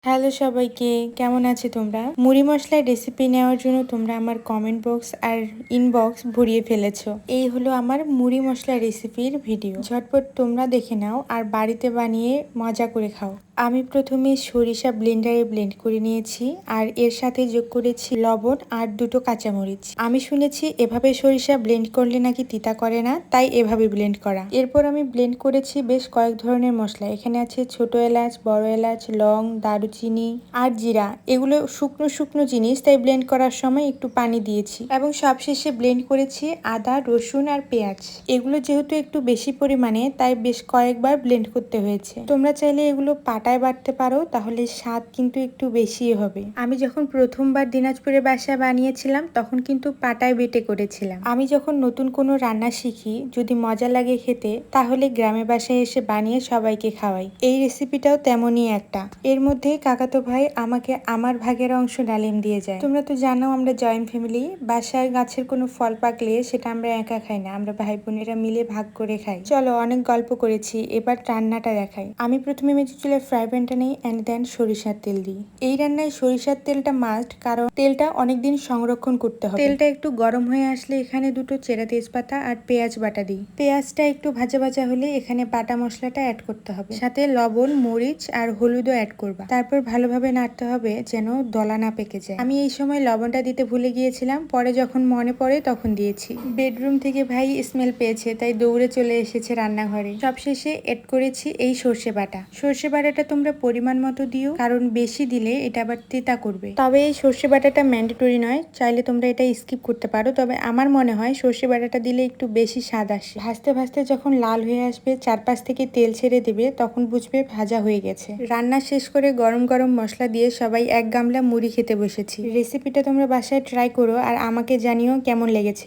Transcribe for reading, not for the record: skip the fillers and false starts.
Hello সবাইকে, কেমন আছো তোমরা? মুড়ি মশলার রেসিপি নেওয়ার জন্য তোমরা আমার কমেন্ট বক্স আর ইনবক্স ভরিয়ে ফেলেছো। এই হলো আমার মুড়ি মশলা রেসিপির ভিডিও। ঝটপট তোমরা দেখে নাও আর বাড়িতে বানিয়ে মজা করে খাও। আমি প্রথমে সরিষা ব্লেন্ডারে ব্লেন্ড করে নিয়েছি আর এর সাথে যোগ করেছি লবণ আর দুটো কাঁচামরিচ। আমি শুনেছি এভাবে সরিষা ব্লেন্ড করলে নাকি তিতা করে না, তাই এভাবে ব্লেন্ড করা। এরপর আমি ব্লেন্ড করেছি বেশ কয়েক ধরনের মশলা। এখানে আছে ছোট এলাচ, বড় এলাচ, লং, দারুচিনি আর জিরা। এগুলো শুকনো শুকনো জিনিস, তাই ব্লেন্ড করার সময় একটু পানি দিয়েছি এবং সবশেষে ব্লেন্ড করেছি আদা, রসুন আর পেঁয়াজ। এগুলো যেহেতু একটু বেশি পরিমাণে, তাই বেশ কয়েকবার ব্লেন্ড করতে হয়েছে। তোমরা চাইলে এগুলো পাটায় বাটতে পারো, তাহলে স্বাদ কিন্তু একটু বেশি হবে। আমি যখন প্রথমবার দিনাজপুরে বাসায় বানিয়েছিলাম তখন কিন্তু পাটায় বেটে করেছিলাম। আমি যখন নতুন কোনো রান্না শিখি, যদি মজা লাগে খেতে, তাহলে গ্রামে বাসায় এসে বানিয়ে সবাইকে খাওয়াই। এই রেসিপিটাও তেমনই একটা। এর মধ্যে কাকাতো ভাই আমাকে আমার ভাগের অংশ ডালিম দিয়ে যায়। তোমরা তো জানো আমরা জয়েন্ট ফ্যামিলি। বাসায় গাছের কোনো ফল পাকলে সেটা আমরা একা খাই না, আমরা ভাই বোনেরা মিলে ভাগ করে খাই। চলো, অনেক গল্প করেছি, এবার রান্নাটা দেখাই। আমি প্রথমে মেঝে চুলে ফ্রাই প্যানটা নিই অ্যান্ড দেন সরিষার তেল দিই। এই রান্নায় সরিষার তেলটা মাস্ট, কারণ তেলটা অনেকদিন সংরক্ষণ করতে হবে। তেলটা একটু গরম হয়ে আসলে এখানে দুটো চেরা তেজপাতা আর পেঁয়াজ বাটা দিই। পেঁয়াজটা একটু ভাজা ভাজা হলে এখানে বাটা মশলাটা অ্যাড করতে হবে, সাথে লবণ, মরিচ আর হলুদও অ্যাড করবা। তারপর ভালোভাবে নাড়তে হবে যেন দলা না পেকে যায়। আমি এই সময় লবণটা দিতে ভুলে গিয়েছিলাম, পরে যখন মনে পড়ে তখন দিয়েছি। বেডরুম থেকে ভাই স্মেল পেয়েছে, তাই দৌড়ে চলে এসেছে রান্নাঘরে। সবশেষে এড করেছি এই সর্ষে বাটা। সর্ষে বাটাটা তোমরা পরিমাণ মতো দিও, কারণ বেশি দিলে এটা আবার তেতা করবে। তবে এই সর্ষে বাটাটা ম্যান্ডেটরি নয়, চাইলে তোমরা এটা স্কিপ করতে পারো। তবে আমার মনে হয় সর্ষে বাটাটা দিলে একটু বেশি স্বাদ আসে। ভাজতে ভাজতে যখন লাল হয়ে আসবে, চারপাশ থেকে তেল ছেড়ে দেবে, তখন বুঝবে ভাজা হয়ে গেছে। রান্না শেষ করে গরম গরম মশলা দিয়ে সবাই এক গামলা মুড়ি খেতে বসেছি। রেসিপিটা তোমরা বাসায় ট্রাই করো আর আমাকে জানিও কেমন লেগেছে।